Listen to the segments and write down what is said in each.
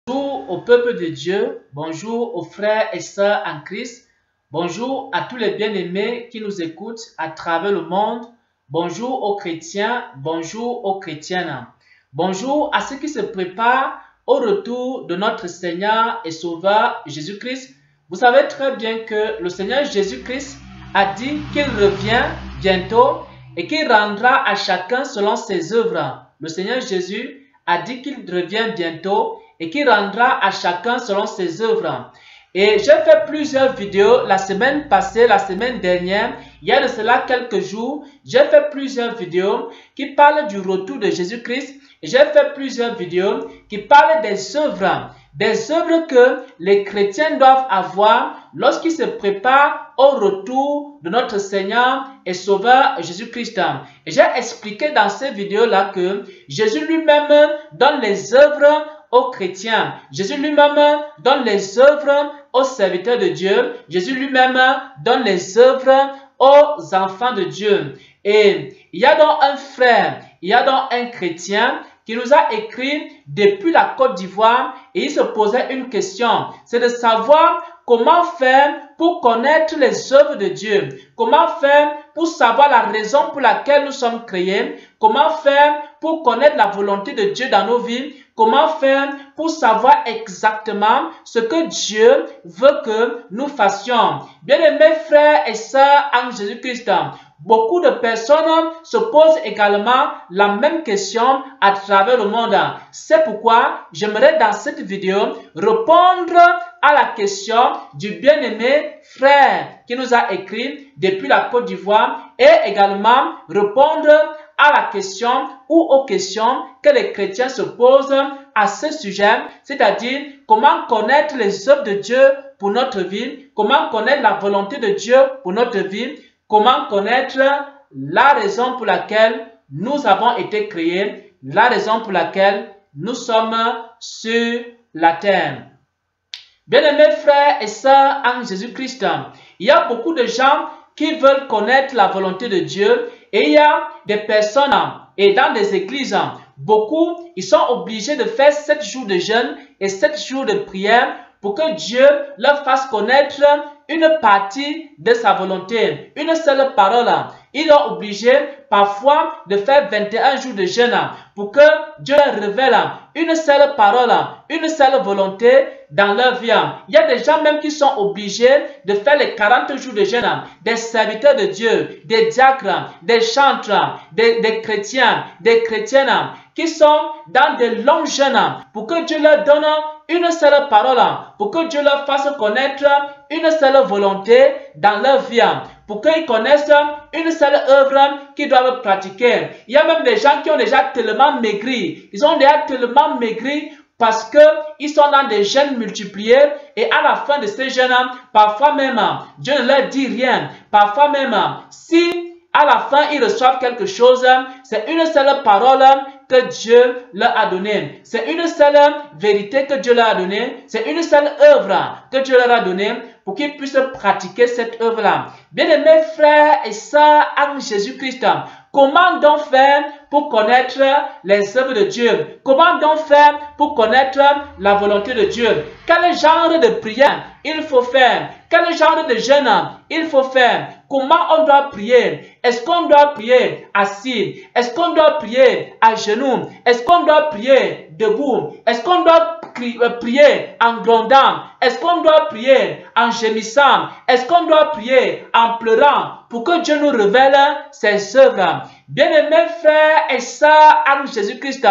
Bonjour au peuple de Dieu, bonjour aux frères et sœurs en Christ, bonjour à tous les bien-aimés qui nous écoutent à travers le monde, bonjour aux chrétiens, bonjour aux chrétiennes, bonjour à ceux qui se préparent au retour de notre Seigneur et Sauveur Jésus-Christ. Vous savez très bien que le Seigneur Jésus-Christ a dit qu'il revient bientôt et qu'il rendra à chacun selon ses œuvres. Le Seigneur Jésus a dit qu'il revient bientôt et qu'il rendra à chacun selon ses œuvres. Et j'ai fait plusieurs vidéos la semaine passée, la semaine dernière, il y a de cela quelques jours, j'ai fait plusieurs vidéos qui parlent du retour de Jésus-Christ et j'ai fait plusieurs vidéos qui parlent des œuvres que les chrétiens doivent avoir lorsqu'ils se préparent au retour de notre Seigneur et Sauveur Jésus-Christ. Et j'ai expliqué dans ces vidéos-là que Jésus lui-même donne les œuvres aux chrétiens. Jésus lui-même donne les œuvres aux serviteurs de Dieu. Jésus lui-même donne les œuvres aux enfants de Dieu. Et il y a donc un frère, il y a donc un chrétien qui nous a écrit depuis la Côte d'Ivoire et il se posait une question. C'est de savoir comment faire pour connaître les œuvres de Dieu. Comment faire pour savoir la raison pour laquelle nous sommes créés. Comment faire pour connaître la volonté de Dieu dans nos vies. Comment faire pour savoir exactement ce que Dieu veut que nous fassions. Bien-aimés frères et sœurs en Jésus-Christ, beaucoup de personnes se posent également la même question à travers le monde. C'est pourquoi j'aimerais dans cette vidéo répondre à la question du bien-aimé frère qui nous a écrit depuis la Côte d'Ivoire et également répondre à la question ou aux questions que les chrétiens se posent à ce sujet, c'est-à-dire comment connaître les œuvres de Dieu pour notre vie, comment connaître la volonté de Dieu pour notre vie, comment connaître la raison pour laquelle nous avons été créés, la raison pour laquelle nous sommes sur la terre. Bien-aimés frères et sœurs en Jésus-Christ, il y a beaucoup de gens qui veulent connaître la volonté de Dieu et il y a des personnes et dans des églises, beaucoup, ils sont obligés de faire 7 jours de jeûne et 7 jours de prière pour que Dieu leur fasse connaître une partie de sa volonté, une seule parole. Ils sont obligés parfois de faire 21 jours de jeûne pour que Dieu leur révèle une seule parole, une seule volonté dans leur vie. Il y a des gens même qui sont obligés de faire les 40 jours de jeûne, des serviteurs de Dieu, des diacres, des chantres, des chrétiens, des chrétiennes qui sont dans de longs jeûnes pour que Dieu leur donne une seule parole, pour que Dieu leur fasse connaître une seule volonté dans leur vie, pour qu'ils connaissent une seule œuvre qu'ils doivent pratiquer. Il y a même des gens qui ont déjà tellement maigri, ils ont déjà tellement maigri parce qu'ils sont dans des jeûnes multipliés et à la fin de ces jeûnes, parfois même, Dieu ne leur dit rien. Parfois même, si à la fin ils reçoivent quelque chose, c'est une seule parole que Dieu leur a donnée. C'est une seule vérité que Dieu leur a donnée. C'est une seule œuvre que Dieu leur a donnée pour qu'ils puissent pratiquer cette œuvre-là. Bien-aimés frères et sœurs en Jésus-Christ, comment donc faire pour connaître les œuvres de Dieu? Comment donc faire pour connaître la volonté de Dieu? Quel genre de prière il faut faire? Quel genre de jeûne il faut faire? Comment on doit prier? Est-ce qu'on doit prier assis? Est-ce qu'on doit prier à genoux? Est-ce qu'on doit prier debout? Est-ce qu'on doit prier en grondant? Est-ce qu'on doit prier en gémissant? Est-ce qu'on doit prier en pleurant pour que Dieu nous révèle ses œuvres? Bien-aimés frères et sœurs en Jésus-Christ,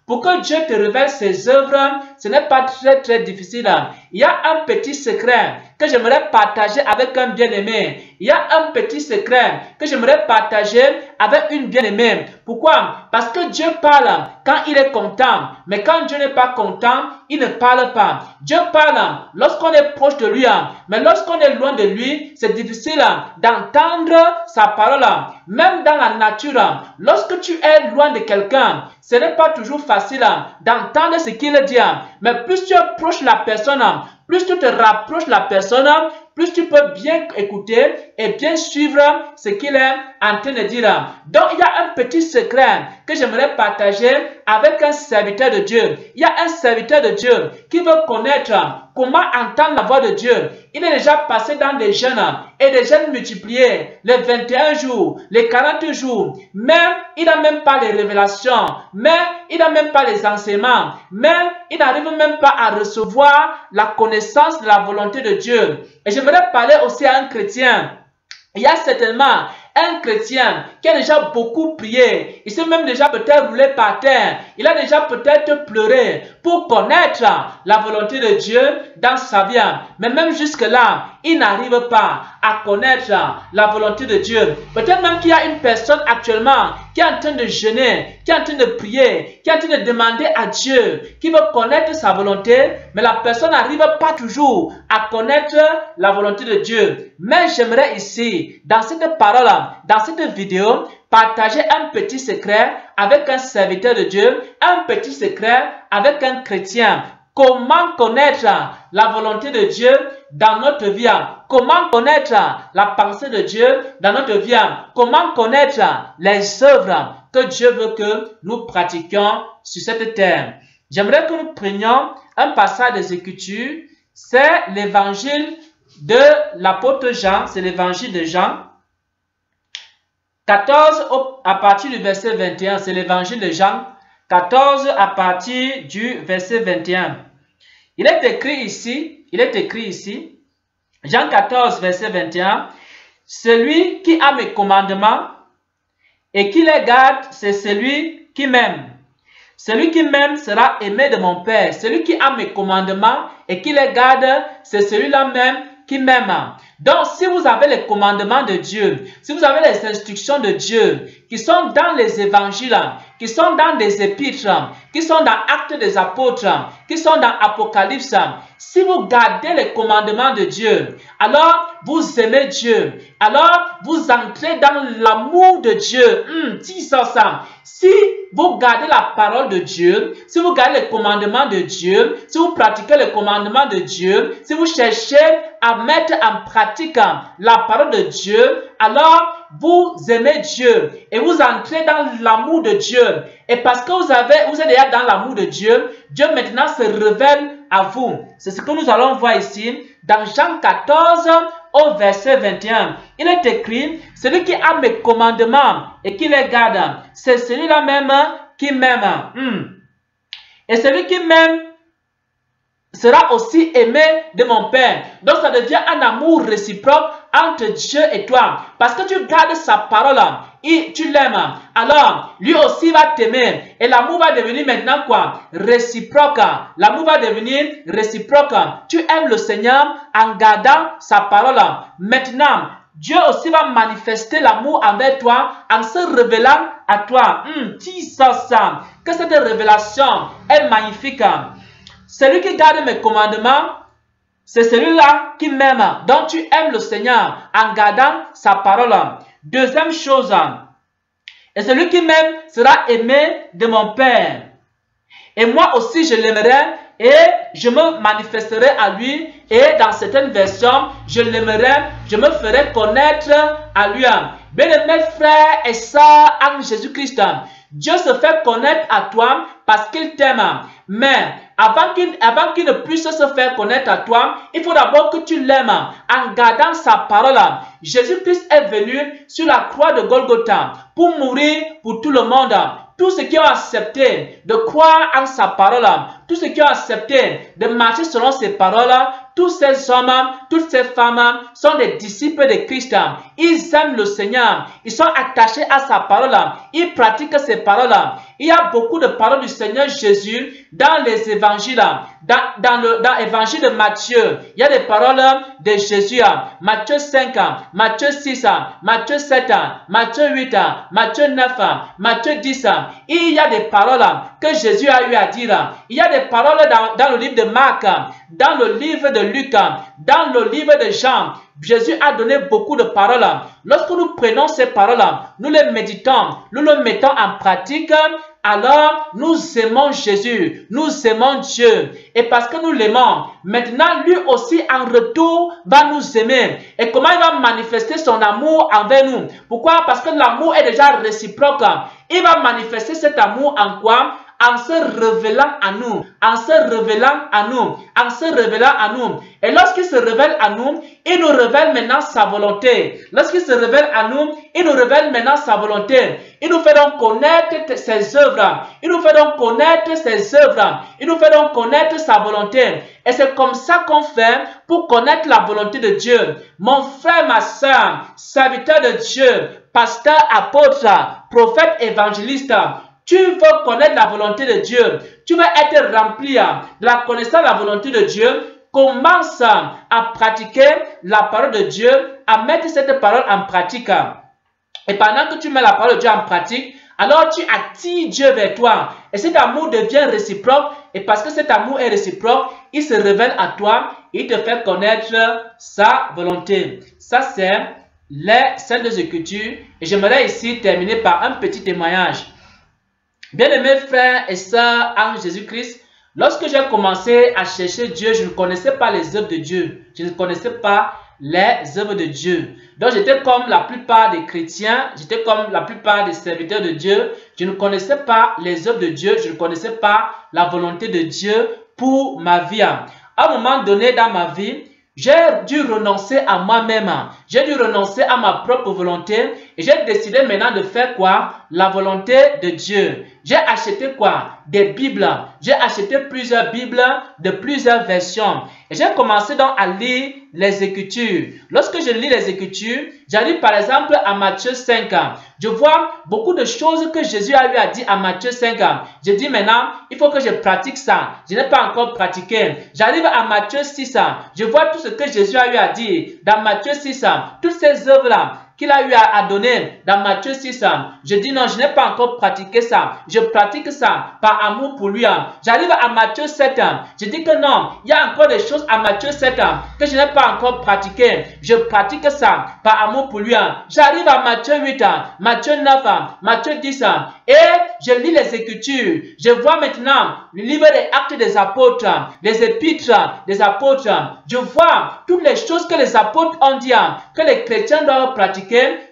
pour que Dieu te révèle ses œuvres, ce n'est pas très difficile. Il y a un petit secret que j'aimerais partager avec un bien-aimé. Il y a un petit secret que j'aimerais partager avec une bien-aimée. Pourquoi? Parce que Dieu parle quand il est content. Mais quand Dieu n'est pas content, il ne parle pas. Dieu parle lorsqu'on est proche de lui. Mais lorsqu'on est loin de lui, c'est difficile d'entendre sa parole. Même dans la nature, lorsque tu es loin de quelqu'un, ce n'est pas toujours facile d'entendre ce qu'il dit. Mais plus tu approches la personne, plus tu te rapproches de la personne, plus tu peux bien écouter et bien suivre ce qu'il est en train de dire. Donc, il y a un petit secret que j'aimerais partager avec un serviteur de Dieu. Il y a un serviteur de Dieu qui veut connaître comment entendre la voix de Dieu. Il est déjà passé dans des jeûnes et des jeûnes multipliés, les 21 jours, les 40 jours. Même, il n'a même pas les révélations, même, il n'a même pas les enseignements, même, il n'arrive même pas à recevoir la connaissance de la volonté de Dieu. Et j'aimerais parler aussi à un chrétien. Il y a certainement un chrétien qui a déjà beaucoup prié, il s'est même déjà peut-être roulé par terre, il a déjà peut-être pleuré pour connaître la volonté de Dieu dans sa vie. Mais même jusque-là, il n'arrive pas à connaître la volonté de Dieu. Peut-être même qu'il y a une personne actuellement qui est en train de jeûner, qui est en train de prier, qui est en train de demander à Dieu, qui veut connaître sa volonté, mais la personne n'arrive pas toujours à connaître la volonté de Dieu. Mais j'aimerais ici, dans cette parole, dans cette vidéo, partager un petit secret avec un serviteur de Dieu, un petit secret avec un chrétien. Comment connaître la volonté de Dieu dans notre vie? Comment connaître la pensée de Dieu dans notre vie? Comment connaître les œuvres que Dieu veut que nous pratiquions sur cette terre? J'aimerais que nous prenions un passage des Écritures. C'est l'évangile de l'apôtre Jean, c'est l'évangile de Jean. 14 à partir du verset 21, c'est l'évangile de Jean. 14 à partir du verset 21. Il est écrit ici, Jean 14, verset 21, « Celui qui a mes commandements et qui les garde, c'est celui qui m'aime. Celui qui m'aime sera aimé de mon Père. Celui qui a mes commandements et qui les garde, c'est celui-là même qui m'aime. » Donc, si vous avez les commandements de Dieu, si vous avez les instructions de Dieu, qui sont dans les évangiles, qui sont dans des épîtres, qui sont dans Actes des Apôtres, qui sont dans Apocalypse, si vous gardez les commandements de Dieu, alors vous aimez Dieu, alors vous entrez dans l'amour de Dieu. Si vous gardez la parole de Dieu, si vous gardez les commandements de Dieu, si vous pratiquez les commandements de Dieu, si vous cherchez à mettre en pratique la parole de Dieu, alors vous aimez Dieu et vous entrez dans l'amour de Dieu. Et parce que vous êtes déjà dans l'amour de Dieu, Dieu maintenant se révèle à vous. C'est ce que nous allons voir ici dans Jean 14 au verset 21. Il est écrit, « Celui qui a mes commandements et qui les garde, c'est celui-là même qui m'aime. Et celui qui m'aime sera aussi aimé de mon Père. » Donc ça devient un amour réciproque entre Dieu et toi. Parce que tu gardes sa parole et tu l'aimes. Alors, lui aussi va t'aimer. Et l'amour va devenir maintenant quoi? Réciproque. L'amour va devenir réciproque. Tu aimes le Seigneur en gardant sa parole. Maintenant, Dieu aussi va manifester l'amour envers toi en se révélant à toi. Que cette révélation est magnifique. Celui qui garde mes commandements, c'est celui-là qui m'aime. Donc tu aimes le Seigneur en gardant sa parole. Deuxième chose, et celui qui m'aime sera aimé de mon Père. Et moi aussi je l'aimerai et je me manifesterai à lui. Et dans certaines versions, je l'aimerai, je me ferai connaître à lui. Bien-aimés frères et sœurs en Jésus-Christ, Dieu se fait connaître à toi parce qu'il t'aime. Mais avant qu'il ne puisse se faire connaître à toi, il faut d'abord que tu l'aimes en gardant sa parole. Jésus-Christ est venu sur la croix de Golgotha pour mourir pour tout le monde. Tous ceux qui ont accepté de croire en sa parole, tous ceux qui ont accepté de marcher selon ses paroles, tous ces hommes, toutes ces femmes sont des disciples de Christ. Ils aiment le Seigneur. Ils sont attachés à sa parole. Ils pratiquent ses paroles. Il y a beaucoup de paroles du Seigneur Jésus dans les évangiles. Dans l'évangile de Matthieu, il y a des paroles de Jésus. Matthieu 5, Matthieu 6, Matthieu 7, Matthieu 8, Matthieu 9, Matthieu 10. Il y a des paroles que Jésus a eu à dire. Il y a des paroles dans le livre de Marc, dans le livre de Luc, dans le livre de Jean. Jésus a donné beaucoup de paroles. Lorsque nous prenons ces paroles, nous les méditons, nous les mettons en pratique. alors nous aimons Jésus, nous aimons Dieu. Et parce que nous l'aimons, maintenant lui aussi en retour va nous aimer. Et comment il va manifester son amour envers nous? Pourquoi? Parce que l'amour est déjà réciproque. Il va manifester cet amour en quoi? En se révélant à nous, en se révélant à nous, en se révélant à nous. Et lorsqu'il se révèle à nous, il nous révèle maintenant sa volonté. Lorsqu'il se révèle à nous, il nous révèle maintenant sa volonté. Il nous fait donc connaître ses œuvres. Il nous fait donc connaître ses œuvres. Il nous fait donc connaître sa volonté. Et c'est comme ça qu'on fait pour connaître la volonté de Dieu. Mon frère, ma soeur, serviteur de Dieu, pasteur, apôtre, prophète, évangéliste, tu veux connaître la volonté de Dieu. Tu veux être rempli de la connaissance de la volonté de Dieu. Commence à pratiquer la parole de Dieu, à mettre cette parole en pratique. Et pendant que tu mets la parole de Dieu en pratique, alors tu attires Dieu vers toi. Et cet amour devient réciproque. Et parce que cet amour est réciproque, il se révèle à toi. Il te fait connaître sa volonté. Ça, c'est les Saintes Écritures. Et j'aimerais ici terminer par un petit témoignage. Bien-aimés frères et sœurs en Jésus-Christ, lorsque j'ai commencé à chercher Dieu, je ne connaissais pas les œuvres de Dieu. Je ne connaissais pas les œuvres de Dieu. Donc j'étais comme la plupart des chrétiens, j'étais comme la plupart des serviteurs de Dieu. Je ne connaissais pas les œuvres de Dieu, je ne connaissais pas la volonté de Dieu pour ma vie. À un moment donné dans ma vie, j'ai dû renoncer à moi-même. J'ai dû renoncer à ma propre volonté. Et j'ai décidé maintenant de faire quoi? La volonté de Dieu. J'ai acheté quoi? Des Bibles. J'ai acheté plusieurs Bibles de plusieurs versions. Et j'ai commencé donc à lire les Écritures. Lorsque je lis les Écritures, j'arrive par exemple à Matthieu 5. Je vois beaucoup de choses que Jésus a eu à dire à Matthieu 5. Je dis maintenant, il faut que je pratique ça. Je n'ai pas encore pratiqué. J'arrive à Matthieu 6. Je vois tout ce que Jésus a eu à dire dans Matthieu 6. Toutes ces œuvres-là qu'il a eu à donner dans Matthieu 6. Je dis non, je n'ai pas encore pratiqué ça. Je pratique ça par amour pour lui. J'arrive à Matthieu 7. Je dis que non, il y a encore des choses à Matthieu 7 que je n'ai pas encore pratiqué. Je pratique ça par amour pour lui. J'arrive à Matthieu 8, Matthieu 9, Matthieu 10 et je lis les Écritures. Je vois maintenant le livre des Actes des Apôtres, les Épîtres des Apôtres. Je vois toutes les choses que les apôtres ont dit, que les chrétiens doivent pratiquer.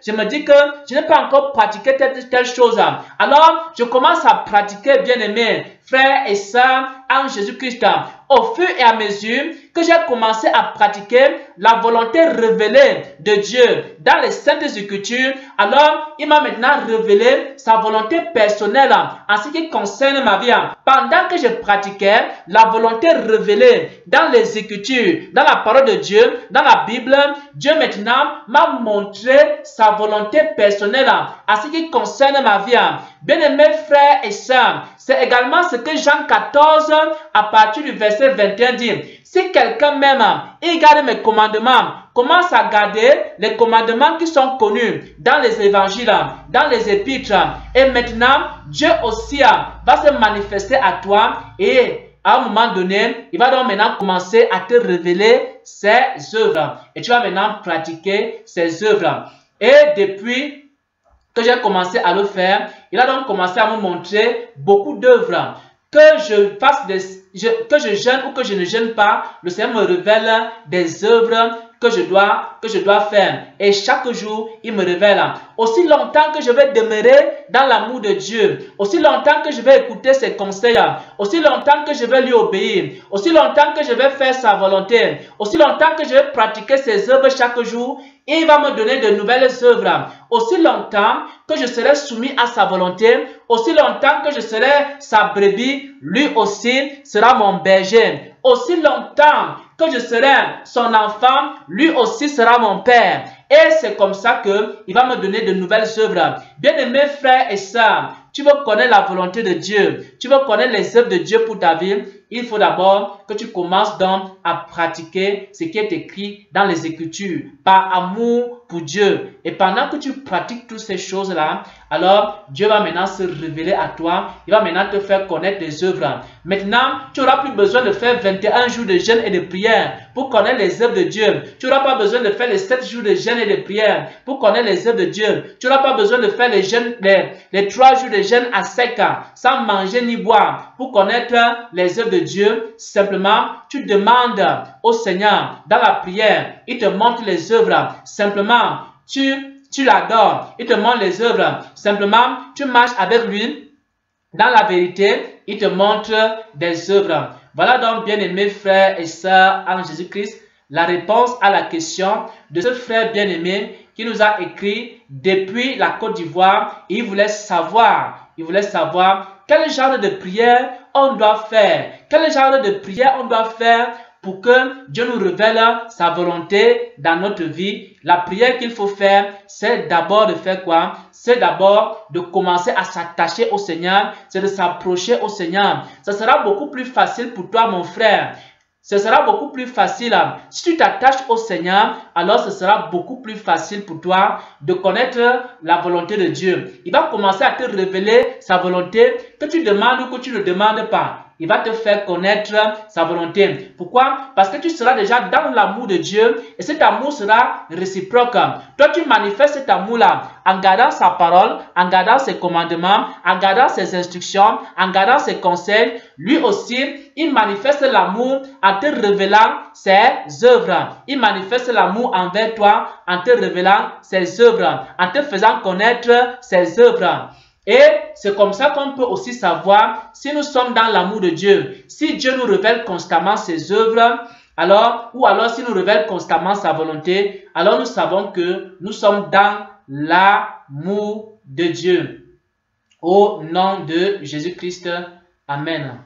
Je me dis que je n'ai pas encore pratiqué telle chose. Alors, je commence à pratiquer, bien-aimés, frères et sœurs en Jésus-Christ. Au fur et à mesure que j'ai commencé à pratiquer la volonté révélée de Dieu dans les Saintes Écritures, alors il m'a maintenant révélé sa volonté personnelle en ce qui concerne ma vie. Pendant que je pratiquais la volonté révélée dans les Écritures, dans la parole de Dieu, dans la Bible, Dieu maintenant m'a montré sa volonté personnelle en ce qui concerne ma vie. Bien-aimés frères et sœurs, c'est également ce que Jean 14 à partir du verset 21 dit. Si quelqu'un m'aime et garde mes commandements, commence à garder les commandements qui sont connus dans les évangiles, dans les épîtres. Et maintenant, Dieu aussi va se manifester à toi et à un moment donné, il va donc maintenant commencer à te révéler ses œuvres. Et tu vas maintenant pratiquer ses œuvres. Et depuis que j'ai commencé à le faire, il a donc commencé à me montrer beaucoup d'œuvres. Que je fasse que je jeûne ou que je ne jeûne pas, le Seigneur me révèle des œuvres que je dois faire. Et chaque jour, il me révèle. Aussi longtemps que je vais demeurer dans l'amour de Dieu, aussi longtemps que je vais écouter ses conseils, aussi longtemps que je vais lui obéir, aussi longtemps que je vais faire sa volonté, aussi longtemps que je vais pratiquer ses œuvres chaque jour, il va me donner de nouvelles œuvres. Aussi longtemps que je serai soumis à sa volonté, aussi longtemps que je serai sa brebis, lui aussi sera mon berger. Aussi longtemps que je serai son enfant, lui aussi sera mon père. Et c'est comme ça qu'il va me donner de nouvelles œuvres. Bien-aimés frères et sœurs, tu veux connaître la volonté de Dieu, tu veux connaître les œuvres de Dieu pour ta vie, il faut d'abord que tu commences donc à pratiquer ce qui est écrit dans les Écritures, par amour pour Dieu. Et pendant que tu pratiques toutes ces choses-là, alors Dieu va maintenant se révéler à toi. Il va maintenant te faire connaître les œuvres. Maintenant, tu n'auras plus besoin de faire 21 jours de jeûne et de prière pour connaître les œuvres de Dieu. Tu n'auras pas besoin de faire les 7 jours de jeûne et de prière pour connaître les œuvres de Dieu. Tu n'auras pas besoin de faire les 3 jours de jeûne à sec, sans manger ni boire, pour connaître les œuvres de Dieu. Simplement, tu demandes au Seigneur dans la prière. Il te montre les œuvres. Simplement, tu l'adores. Il te montre les œuvres. Simplement, tu marches avec lui dans la vérité. Il te montre des œuvres. Voilà donc, bien-aimés frères et sœurs en Jésus-Christ, la réponse à la question de ce frère bien-aimé qui nous a écrit depuis la Côte d'Ivoire. Il voulait savoir quel genre de prière on doit faire. Quel genre de prière on doit faire pour que Dieu nous révèle sa volonté dans notre vie. La prière qu'il faut faire, c'est d'abord de faire quoi? C'est d'abord de commencer à s'attacher au Seigneur, c'est de s'approcher au Seigneur. Ça sera beaucoup plus facile pour toi, mon frère. Ce sera beaucoup plus facile. Si tu t'attaches au Seigneur, alors ce sera beaucoup plus facile pour toi de connaître la volonté de Dieu. Il va commencer à te révéler sa volonté que tu demandes ou que tu ne demandes pas. Il va te faire connaître sa volonté. Pourquoi? Parce que tu seras déjà dans l'amour de Dieu et cet amour sera réciproque. Toi, tu manifestes cet amour-là en gardant sa parole, en gardant ses commandements, en gardant ses instructions, en gardant ses conseils. Lui aussi, il manifeste l'amour en te révélant ses œuvres. Il manifeste l'amour envers toi en te révélant ses œuvres, en te faisant connaître ses œuvres. Et c'est comme ça qu'on peut aussi savoir si nous sommes dans l'amour de Dieu. Si Dieu nous révèle constamment ses œuvres, ou alors s'il nous révèle constamment sa volonté, alors nous savons que nous sommes dans l'amour de Dieu. Au nom de Jésus-Christ, Amen.